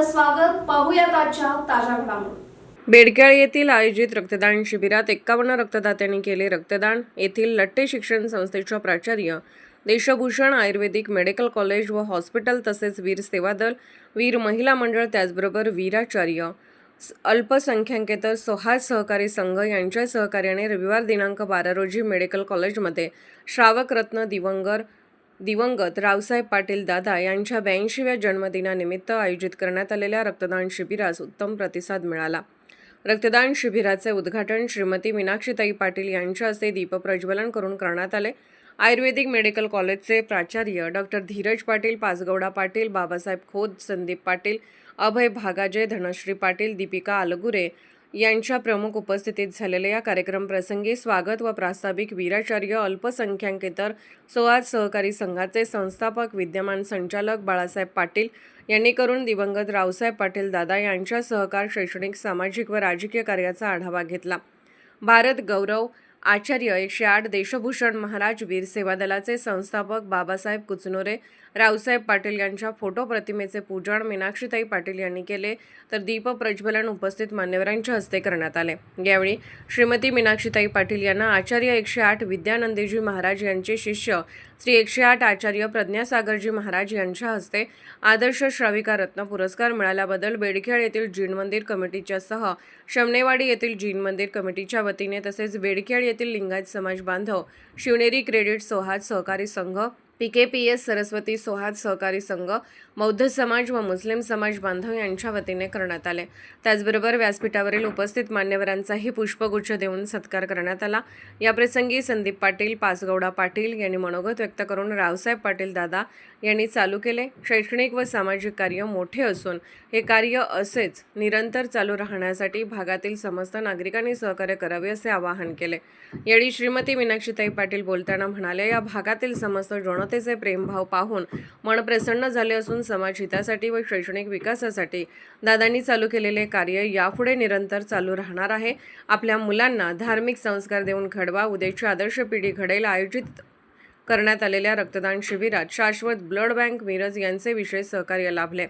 स्वागत. पाहूयात आजच्या ताज्या घडामोडी. बेडक्याळ येथील आयोजित रक्तदान शिबिरात 51 रक्तदात्यांनी केले रक्तदान. येथील लट्टे शिक्षण संस्थेच्या प्राचार्य, देशभूषण आयुर्वेदिक मेडिकल कॉलेज व हॉस्पिटल तसेच वीर सेवा दल, वीर महिला मंडळ, त्याचबरोबर वीराचार्य, अल्पसंख्याकेतर सौहार्द सहकारी संघ यांच्या सहकार्याने रविवार दिनांक 12 रोजी मेडिकल कॉलेजमध्ये श्रावक रत्न दिवंगत रावसाहेब पाटील दादा यांच्या 82व्या जन्मदिनानिमित्त आयोजित करण्यात आलेल्या रक्तदान शिबिरास उत्तम प्रतिसाद मिळाला. रक्तदान शिबिराचे उद्घाटन श्रीमती मीनाक्षीताई पाटील यांच्या हस्ते दीपप्रज्वलन करून करण्यात आले. आयुर्वेदिक मेडिकल कॉलेजचे प्राचार्य डॉक्टर धीरज पाटील, पाचगौडा पाटील, बाबासाहेब खोत, संदीप पाटील, अभय भागाजे, धनश्री पाटील, दीपिका आलगुरे यांच्या प्रमुख उपस्थितीत झालेल्या या कार्यक्रम प्रसंगी स्वागत व प्रास्ताविक वीराचार्य अल्पसंख्याकेतर सौहार्द सहकारी संघाचे संस्थापक विद्यमान संचालक बाळासाहेब पाटील यांनी करून दिवंगत रावसाहेब पाटील दादा यांच्या सहकार शैक्षणिक, सामाजिक व राजकीय कार्याचा आढावा घेतला. भारत गौरव आचार्य 108 देशभूषण महाराज वीर सेवा दलाचे संस्थापक बाबासाहेब कुचनोरे, रावसाहेब पाटील यांच्या फोटो प्रतिमेचे पूजन मीनाक्षीताई पाटील यांनी केले, तर दीप प्रज्वलन उपस्थित मान्यवरांच्या हस्ते करण्यात आले. यावेळी श्रीमती मीनाक्षीताई पाटील यांना आचार्य 108 विद्यानंदजी महाराज यांचे शिष्य श्री 108 आचार्य प्रज्ञासागरजी महाराज यांच्या हस्ते आदर्श श्राविका रत्न पुरस्कार मिळाल्याबद्दल बेडखेळ येथील जीन मंदिर कमिटीच्या सह शमनेवाडी येथील जीन मंदिर कमिटीच्या वतीने तसेच बेडखेळ येथील लिंगायत समाज बांधव, शिवनेरी क्रेडिट सौहार्द सहकारी संघ, PKPS सरस्वती सौहार्द सहकारी संघ, बौद्ध समाज व मुस्लिम समाज बांधव यांच्या वतीने करण्यात आले. त्याचबरोबर व्यासपीठावरील उपस्थित मान्यवरांचाही पुष्पगुच्छ देऊन सत्कार करण्यात आला. याप्रसंगी संदीप पाटील, पाचगौडा पाटील यांनी मनोगत व्यक्त करून रावसाहेब पाटील दादा यांनी चालू केले शैक्षणिक व सामाजिक कार्य मोठे असून हे कार्य असेच निरंतर चालू राहण्यासाठी भागातील समस्त नागरिकांनी सहकार्य करावे असे आवाहन केले. यावेळी श्रीमती मीनाक्षीताई पाटील बोलताना म्हणाले, या भागातील समस्त जनतेचे प्रेमभाव पाहून मन प्रसन्न झाले असून समाज हितासाठी व शैक्षणिक विकासासाठी दादांनी चालू केलेले कार्य यापुढे निरंतर चालू राहणार आहे. आपल्या मुलांना धार्मिक संस्कार देऊन घडवा, उद्याची आदर्श पिढी घडेल. आयोजित करण्यात आलेल्या रक्तदान शिबिरात शाश्वत ब्लड बँक मिरज यांचे विशेष सहकार्य लाभले.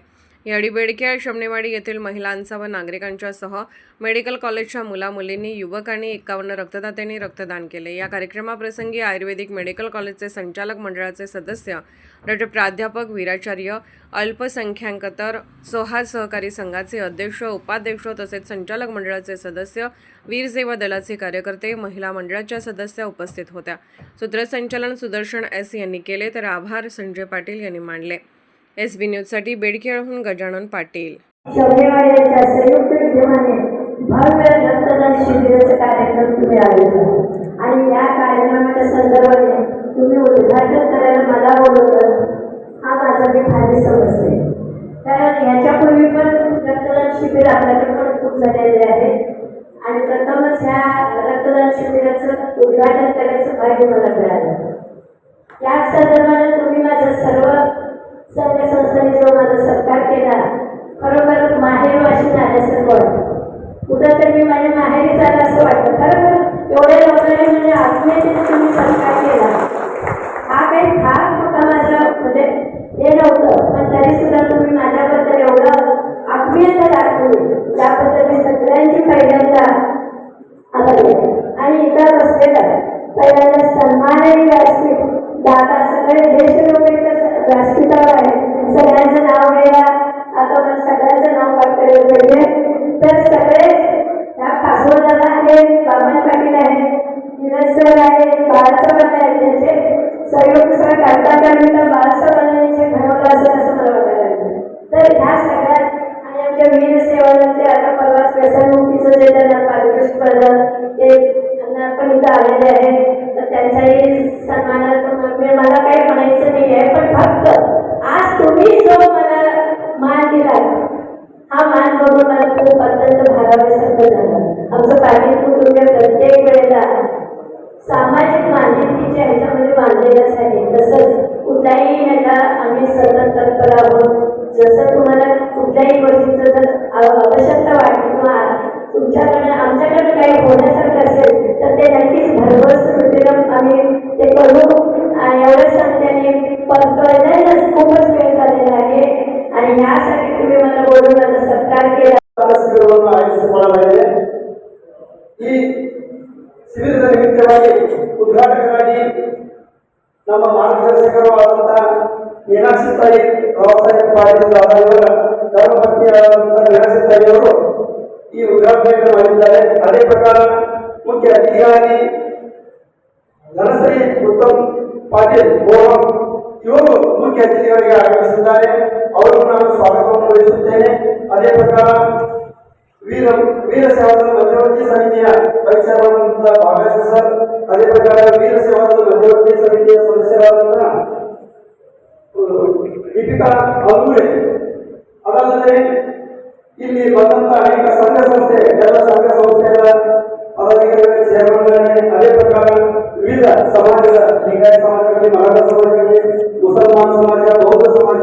यावेळी बेडखेळ, शमनेवाडी येथील महिलांचा व नागरिकांच्या सह मेडिकल कॉलेजच्या मुला-मुलींनी, युवकांनी 51 रक्तदात्यांनी रक्तदान केले. या कार्यक्रमाप्रसंगी आयुर्वेदिक मेडिकल कॉलेजचे संचालक मंडळाचे सदस्य डॉ. प्राध्यापक वीराचार्य, अल्पसंख्याकेतर सौहार्द सहकारी संघाचे अध्यक्ष, उपाध्यक्ष तसेच संचालक मंडळाचे सदस्य, वीर सेवा दलाचे कार्यकर्ते, महिला मंडळाच्या सदस्या उपस्थित होत्या. सूत्रसंचालन सुदर्शन S यांनी केले, तर आभार संजय पाटील यांनी मानले. SB न्यूजसाठी बेडखेळहून गजानन पाटील. शमनेवाडीच्या संयुक्त विद्यमाने भव्य रक्तदान शिबिराचा कार्यक्रम तुम्ही आयोजित आणि या कार्यक्रमाच्या संदर्भाने तुम्ही उद्घाटन करायला मला बोलवलं, हा माझा मी भारी समजते. कारण ह्याच्यापूर्वी पण रक्तदान शिबिर आपल्याकडे पण खूप झालेले आहे आणि प्रथमच ह्या रक्तदान शिबिराचं उद्घाटन करायचं भाग्य मला मिळालं. या संदर्भाने तुम्ही माझं सर्व संघ संस्थांनी जो माझा सत्कार केला, खरोखर माहेरवाशी झाल्यासारखं वाटतं. कुठं तरी मी माझ्या माहेरी झालं असं वाटतं. खरोखर एवढ्या लोकांनी म्हणजे आत्मीयतेने तुम्ही सत्कार केला. हा काही फार मोठा माझा म्हणजे हे नव्हतं, पण तरी सुद्धा तुम्ही माझ्याबद्दल एवढं आत्मीयता दाखवली, त्याबद्दल मी सगळ्यांची पहिल्यांदा आभारी आहे. आणि इथं बसलेला पहिल्यांदा सन्मानही व्यासपीठ दादा सगळे ज्येष्ठ लोक व्यासपीठावर आहे. सगळ्यांचं नाव घ्यायला आता मला सगळ्यांचं नाव पाठ करायला पाहिजे. तर सगळे ह्या पासवर्डाला आहेत, बाबन पाटील आहेत, धीरज सर आहेत, बाळासाहेब आहेत, त्यांचे सहयोग सगळं करता त्यानंतर बाळासाहेबांचे घडवलं असेल असं मला वाटायला लागलं. तर ह्या सगळ्यात आणि आमच्या वीर सेवाचे आता परवाच व्यसनमुक्तीचं जे त्यांना पारितोषिक पडलं ते पण इथं आलेले आहे, तर त्यांचाही सन्मानार्थ मला काही म्हणायचं नाही आहे. पण फक्त आज तुम्ही जो मला मान दिला, हा मान बघून मला खूप अत्यंत भारावल्यासारखं झालं. आमचं पाटील कुटुंब प्रत्येक वेळेला सामाजिक माध्यमांच्या ह्याच्यामध्ये बांधलेलंच आहे. तसंच कुठल्याही ह्याला आम्ही सतत तत्पर आहोत. जसं तुम्हाला कुठल्याही गोष्टीचं जर आवश्यकता वाटली किंवा तुमच्याकडनं आमच्याकडनं काही होण्यासारखं असेल तर ते नक्कीच भरघोस कृतीनं आम्ही ते करू. एवढंच सांगते, पण खूपच वेळ झालेला आहे आणि यासाठी तुम्ही मला बोलवलं, सत्कार केला. ಶಿಬಿರವನ್ನು ಆಯೋಜಿಸಿಕೊಳ್ಳಲಾಗಿದೆ. ಈ ಶಿಬಿರದ ನಿಮಿತ್ತವಾಗಿ ಉದ್ಘಾಟಕರಾಗಿ ನಮ್ಮ ಮಾರ್ಗದರ್ಶಕರು ಆದಂತಹ ಮೀನಾಕ್ಷಿ ತಾಯಿ ವ್ಯವಸಾಯ ಪಾಠದಿಂದ ಅವರ ಧರ್ಮಪತ್ನಿಯಾದಂತಹ ಮೀನಾಕ್ಷಿ ತಾಯಿಯವರು ಈ ಉದ್ಘಾಟನೆಯನ್ನು ಮಾಡಿದ್ದಾರೆ. ಅದೇ ಪ್ರಕಾರ ಮುಖ್ಯ ಅತಿಥಿಯಾಗಿ ಧನಶ್ರೀ ಉತ್ತಮ್ ಪಾಟೀಲ್ ಗೋಹಂ ಇವರು ಮುಖ್ಯ ಅತಿಥಿಗಳಿಗೆ ಆಗಮಿಸಿದ್ದಾರೆ. ಅವರಿಗೂ ನಾನು ಸ್ವಾಗತವನ್ನು ವಹಿಸುತ್ತೇನೆ. ಅದೇ ಪ್ರಕಾರ ವೀರ ಸೇವಾದಳ ಮಧ್ಯವರ್ತಿ ಸಮಿತಿಯ ವೈದ್ಯರಾದಂತಹ ಭಾಗೇಶ ಸರ್, ಅದೇ ಪ್ರಕಾರ ವೀರ ಸೇವಾದಳ ಮಧ್ಯವರ್ತಿ ಸಮಿತಿಯ ಸದಸ್ಯರಾದಂತಹ ದೀಪಿಕಾ ಅಲ್ಮೂಳೆ, ಅದಲ್ಲದೆ ಇಲ್ಲಿ ಬಂದಂತಹ ಅನೇಕ ಸಂಘ ಸಂಸ್ಥೆ ಎಲ್ಲ ಸಂಘ ಸಂಸ್ಥೆಗಳ ಪದಾಧಿಕಾರಿಗಳ ಚೇರ್ಮನ್, ಅದೇ ಪ್ರಕಾರ ವಿವಿಧ ಸಮಾಜದ ಲಿಂಗಾಯತ ಸಮಾಜಕ್ಕೆ, ಮರಾಠ ಸಮಾಜಕ್ಕೆ, ಮುಸಲ್ಮಾನ್ ಸಮಾಜ, ಬೌದ್ಧ ಸಮಾಜ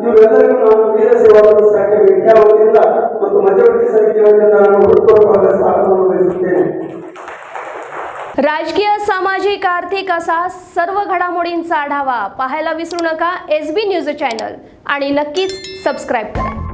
ಇವರೆಲ್ಲರಿಗೂ ನಾನು ವೀರ ಸೇವಾದಳ ಶಾಖೆ ವಿದ್ಯಾ ವತಿಯಿಂದ ಮತ್ತು ಮಧ್ಯವರ್ತಿ ಸಮಿತಿ ವತಿಯಿಂದ ನಾನು ಹೃತ್ಪೂರ್ವಕವಾದ ಸ್ವಾಗತವನ್ನು ಬಯಸುತ್ತೇನೆ. राजकीय, सामाजिक, आर्थिक असा सर्व घडामोडींचा आढावा पाहायला विसरू नका SB न्यूज चॅनल आणि नक्कीच सबस्क्राईब करा.